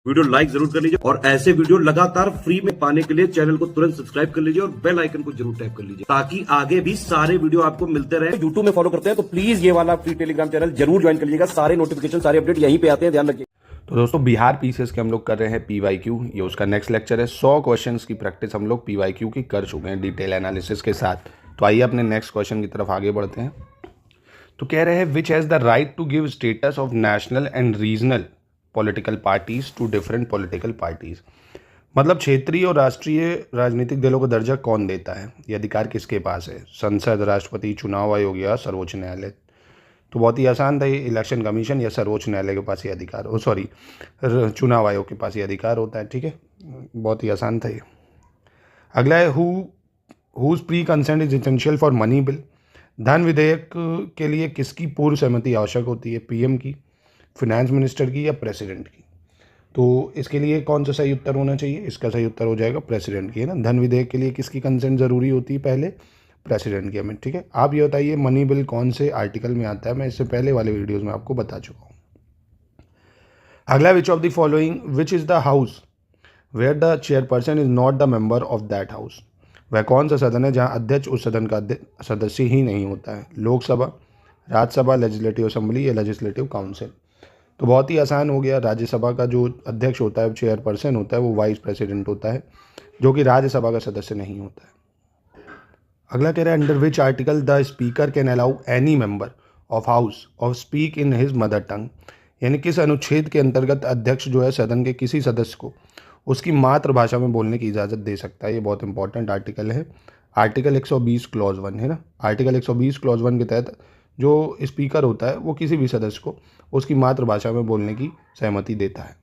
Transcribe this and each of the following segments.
Video like जरूर कर लीजिए और ऐसे वीडियो लगातार फ्री में पाने के लिए चैनल को तुरंत सब्सक्राइब कर लीजिए और बेल आइकन को जरूर टैप कर लीजिए ताकि आगे भी सारे वीडियो आपको मिलते रहे। यूट्यूब में फॉलो करते हैं तो प्लीज ये वाला फ्री टेलीग्राम चैनल जरूर ज्वाइन कर लीजिएगा। सारे नोटिफिकेशन सारे अपडेट यहीं पे आते हैं, ध्यान रखिए। तो दोस्तों बिहार पीसीएस के हम लोग कर रहे हैं PYQ, ये उसका नेक्स्ट लेक्चर है। 100 क्वेश्चंस की प्रैक्टिस हम लोग PYQ की कर चुके हैं डिटेल एनालिसिस के साथ। तो आइए अपने नेक्स्ट क्वेश्चन की तरफ आगे बढ़ते हैं। तो कह रहे हैं which has the right to give status of national and regional political parties to different political parties. मतलब क्षेत्रीय और राष्ट्रीय राजनीतिक दलों को दर्जा कौन देता है, ये अधिकार किसके पास है? संसद, राष्ट्रपति, चुनाव आयोग या सर्वोच्च न्यायालय? तो बहुत ही आसान था, ये इलेक्शन कमीशन या सर्वोच्च न्यायालय के पास ये अधिकार चुनाव आयोग के पास ये अधिकार होता है। ठीक है, बहुत ही आसान था ये। अगला है whose pre consent is essential for money bill. धन विधेयक के लिए किसकी पूर्व सहमति आवश्यक होती है? PM की, फिनेंस मिनिस्टर की या प्रेसिडेंट की? तो इसके लिए कौन सा सही उत्तर होना चाहिए? इसका सही उत्तर हो जाएगा प्रेसिडेंट की, है ना। धन विधेयक के लिए किसकी कंसेंट जरूरी होती है? पहले प्रेसिडेंट की हमें। ठीक है, आप ये बताइए मनी बिल कौन से आर्टिकल में आता है? मैं इससे पहले वाले वीडियोस में आपको बता चुका हूँ। अगला, which of the following which is the house where the chairperson is not the member of that house. वह कौन सा सदन है जहाँ अध्यक्ष उस सदन का सदस्य ही नहीं होता है? लोकसभा, राज्यसभा, लेजिस्लेटिव असेंबली या लेजिस्लेटिव काउंसिल? तो बहुत ही आसान हो गया। राज्यसभा का जो अध्यक्ष होता है, चेयरपर्सन होता है, वो वाइस प्रेसिडेंट होता है, जो कि राज्यसभा का सदस्य नहीं होता है। अगला कह रहा है under which article the speaker can allow any member of house of speak in his mother tongue. यानी किस अनुच्छेद के अंतर्गत अध्यक्ष जो है सदन के किसी सदस्य को उसकी मातृभाषा में बोलने की इजाज़त दे सकता है? ये बहुत इंपॉर्टेंट आर्टिकल है, आर्टिकल 120 क्लॉज 1, है ना। आर्टिकल 120 क्लॉज 1 के तहत जो स्पीकर होता है वो किसी भी सदस्य को उसकी मातृभाषा में बोलने की सहमति देता है।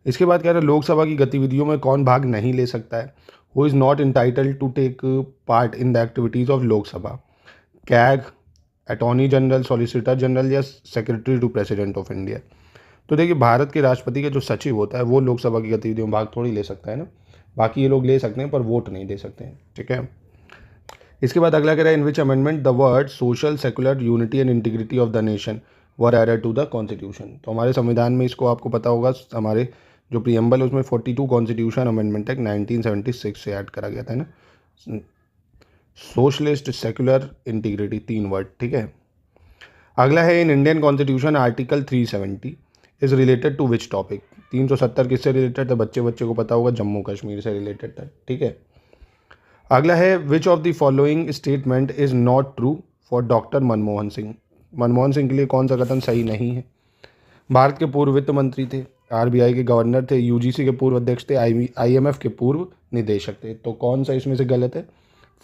इसके बाद कह रहे हैं लोकसभा की गतिविधियों में कौन भाग नहीं ले सकता है? Who is not entitled to take part in the activities of Lok Sabha? CAG, attorney general, solicitor general या secretary to president of India? तो देखिए, भारत के राष्ट्रपति का जो सचिव होता है वो लोकसभा की गतिविधियों में भाग थोड़ी ले सकता है ना। बाकी ये लोग ले सकते हैं पर वोट नहीं दे सकते हैं। ठीक है, इसके बाद अगला कह रहा है in which amendment the word social, secular, unity and integrity of the nation were added to the constitution. तो हमारे संविधान में, इसको आपको पता होगा, हमारे जो प्रीएम्बल है उसमें 42 कॉन्स्टिट्यूशन अमेंडमेंट एक्ट 1976 से ऐड करा गया था, है ना। Socialist, secular, integrity, 3 word. ठीक है, अगला है in Indian constitution article 370 is related to which topic. 370 किससे रिलेटेड था? बच्चे को पता होगा, जम्मू कश्मीर से रिलेटेड था। ठीक है, अगला है विच of the following statement is not true for doctor Manmohan Singh. Manmohan Singh के लिए कौन सा कथन सही नहीं है? भारत के पूर्व वित्त मंत्री थे, RBI के गवर्नर थे, UGC के पूर्व अध्यक्ष थे, IMF के पूर्व निदेशक थे। तो कौन सा इसमें से गलत है?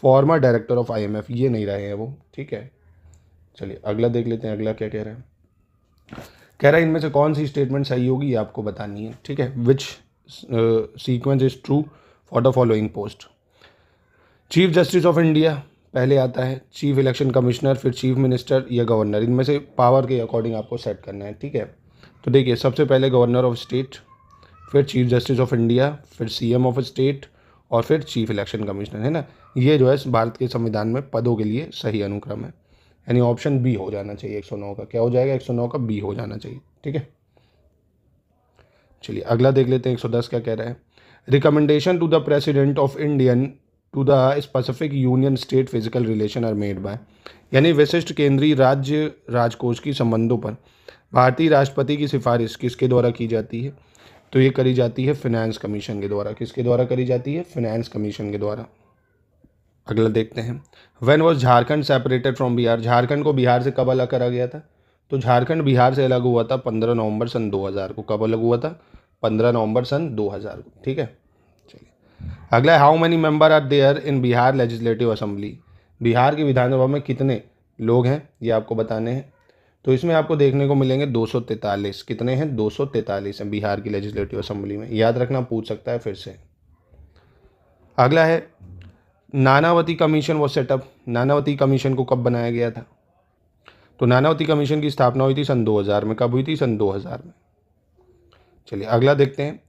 फॉर्मर डायरेक्टर ऑफ IMF, ये नहीं रहे हैं वो। ठीक है, चलिए अगला देख लेते हैं। अगला क्या कह रहा है? कह रहा है इनमें से कौन सी स्टेटमेंट सही होगी ये आपको बतानी है। ठीक है, विच sequence is true for the following post. Chief justice of India पहले आता है, चीफ इलेक्शन कमिश्नर, फिर चीफ मिनिस्टर या गवर्नर। इनमें से पावर के अकॉर्डिंग आपको सेट करना है। ठीक है, तो देखिए सबसे पहले गवर्नर ऑफ स्टेट, फिर चीफ जस्टिस ऑफ इंडिया, फिर CM ऑफ स्टेट और फिर चीफ इलेक्शन कमिश्नर, है ना। ये जो है भारत के संविधान में पदों के लिए सही अनुक्रम है, यानी ऑप्शन B हो जाना चाहिए। 109 का क्या हो जाएगा? 109 का B हो जाना चाहिए। ठीक है, चलिए अगला देख लेते हैं। 110 क्या कह रहा है? Recommendation to the president of Indian to the specific union state physical relation are made by. यानी विशिष्ट केंद्रीय राज्य राजकोष की संबंधों पर भारतीय राष्ट्रपति की सिफारिश किसके द्वारा की जाती है? तो ये करी जाती है फिनेंस कमीशन के द्वारा। किसके द्वारा करी जाती है? फिनेंस कमीशन के द्वारा। अगला देखते हैं। When was Jharkhand separated from Bihar. Jharkhand को बिहार से कब अलग करा गया था? तो झारखंड बिहार से अलग हुआ था 15 नवंबर सन 2000 को। कब अलग हुआ था? 15 नवंबर सन 2000 को। ठीक है, चलिए अगला, how many member are there in Bihar legislative assembly. Bihar की विधानसभा में कितने लोग हैं ये आपको बताने हैं। तो इसमें आपको देखने को मिलेंगे 243। कितने हैं? 243 हैं बिहार की लेजिस्लेटिव असेंबली में। याद रखना, पूछ सकता है फिर से। अगला है Nanavati commission was setup. Nanavati commission को कब बनाया गया था? तो नानावती कमीशन की स्थापना हुई थी सन 2000 में। कब हुई थी? सन 2000 में। चलिए अगला देखते हैं।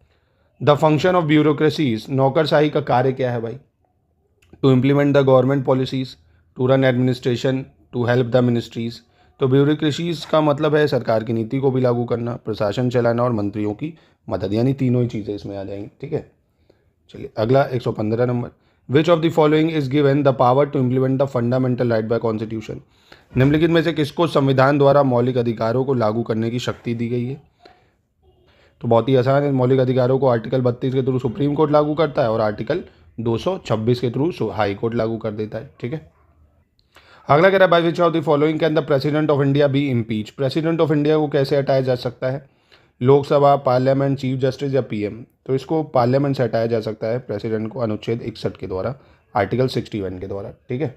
The function of bureaucracies. नौकरशाही का कार्य क्या है भाई? To implement the government policies, to run administration, to help the ministries. तो ब्यूरोक्रेसीज का मतलब है सरकार की नीति को भी लागू करना, प्रशासन चलाना और मंत्रियों की मदद, यानी तीनों ही चीज़ें इसमें आ जाएंगी। ठीक है, चलिए अगला 115 number, which of the following is given the power to implement the fundamental right by constitution. निम्नलिखित में से किसको संविधान द्वारा मौलिक अधिकारों को लागू करने की शक्ति दी गई है? तो बहुत ही आसान है, मौलिक अधिकारों को आर्टिकल 32 के थ्रू सुप्रीम कोर्ट लागू करता है और आर्टिकल 226 के थ्रू हाई कोर्ट लागू कर देता है। ठीक है, अगला कह रहा है by which of the following can the president of India be impeach. President of India को कैसे हटाया जा सकता है? लोकसभा, पार्लियामेंट, चीफ जस्टिस या पीएम। तो इसको पार्लियामेंट से हटाया जा सकता है प्रेसिडेंट को अनुच्छेद 61 के द्वारा, आर्टिकल 61 के द्वारा। ठीक है,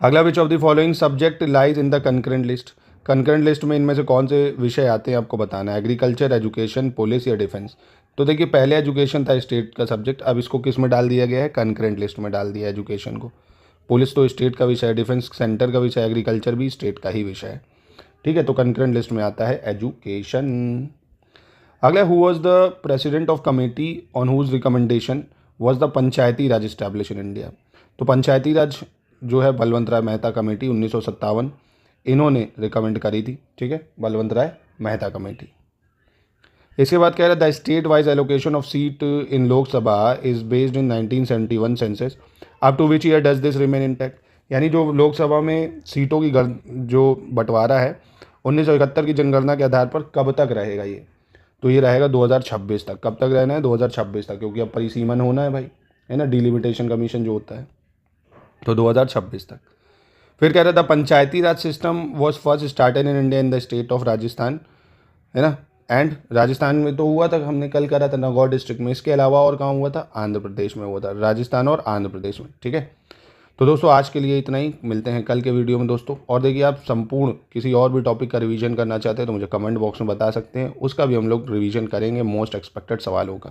अगला which of the following subject lies in the concurrent list. Concurrent list में इनमें से कौन से विषय आते हैं आपको बताना है, एग्रीकल्चर, एजुकेशन, पुलिस या डिफेंस। तो देखिए पहले एजुकेशन था स्टेट का सब्जेक्ट, अब इसको किस में डाल दिया गया है? कंकरेंट लिस्ट में डाल दिया एजुकेशन को। पुलिस तो स्टेट का विषय है, डिफेंस सेंटर का विषय, एग्रीकल्चर भी स्टेट का ही विषय है। ठीक है, तो कंकरेंट लिस्ट में आता है एजुकेशन। अगला, who was the president of committee on whose recommendation was the Panchayati Raj establish in India. तो पंचायती राज जो है बलवंत राय मेहता कमेटी 1957 इन्होंने रिकमेंड करी थी। ठीक है, बलवंत राय मेहता कमेटी। इसके बाद कह रहा है the state wise allocation of seat in Lok Sabha is based in 1971 census up to which year does this remain intact. यानी जो लोकसभा में सीटों की जो बंटवारा है 1971 की जनगणना के आधार पर कब तक रहेगा ये? तो ये रहेगा 2026 तक। कब तक रहना है? 2026 तक, क्योंकि अब परिसीमन होना है भाई, है ना, डिलिमिटेशन कमीशन जो होता है, तो 2026 तक। फिर कह रहा था Panchayati Raj system was first started in India in the state of Rajasthan, है ना, एंड राजस्थान में तो हुआ था, हमने कल करा था नागौर डिस्ट्रिक्ट में। इसके अलावा और कहाँ हुआ था? आंध्र प्रदेश में हुआ था, राजस्थान और आंध्र प्रदेश में। ठीक है, तो दोस्तों आज के लिए इतना ही, मिलते हैं कल के वीडियो में दोस्तों। और देखिए आप संपूर्ण किसी और भी टॉपिक का रिवीजन करना चाहते हैं तो मुझे कमेंट बॉक्स में बता सकते हैं, उसका भी हम लोग रिवीजन करेंगे मोस्ट एक्सपेक्टेड सवालों का।